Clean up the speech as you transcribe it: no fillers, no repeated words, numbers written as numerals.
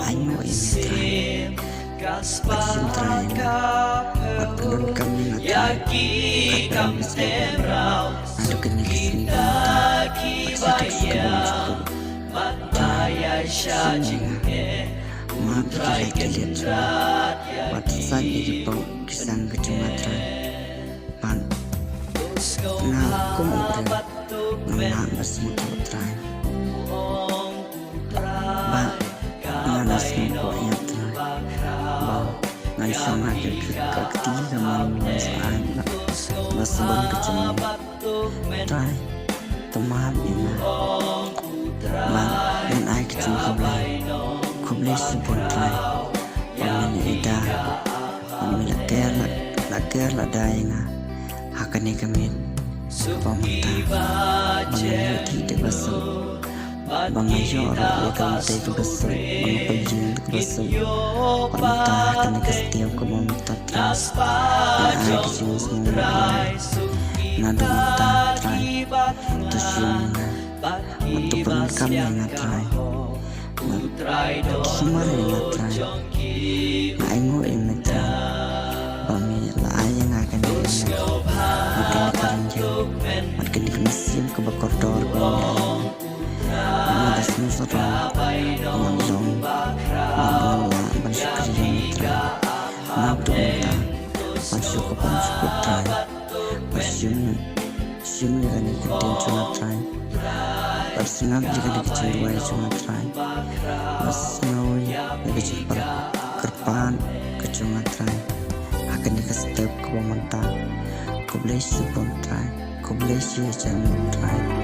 anh ngồi im trai bắt xin trai bắt penon kami ngatrai kadang miskin ada kenyalisin banta patsa tukubun maaf kita lihat patsa jadi pau kisang kecamatan pan na kumure nama bersemut trai ban nanas mo yang trai ba ngai sama ke ketiga manusia soal masbang kecamatan trai teman ini ban dan ai kecamatan kublai sebut trai pamanya ida pamanya laker la dainga hakani kami pamata bangaya tidak basuk bangayo orang yang teh ke basuk bangpajin ke basuk pamata hakani ke setiap ke pamata terus dan ai kecil semua nado mata trai tusyuna untuk kami yang trai semua yang trai na ingo imetra bami la ayang akan diingat makin karanjang makin dikemesim ke bakordor bami ada senusara mengalong mengelola bersyukur mitra nabdu mita bersyukur trai bersyum dengan ikutin cuma trai bersenang jika dikecewa cuma trai bersenawi dikecil kerpan kecuma trai akan dikasih ke pemerintah kublai support trai kublai sih jangan trai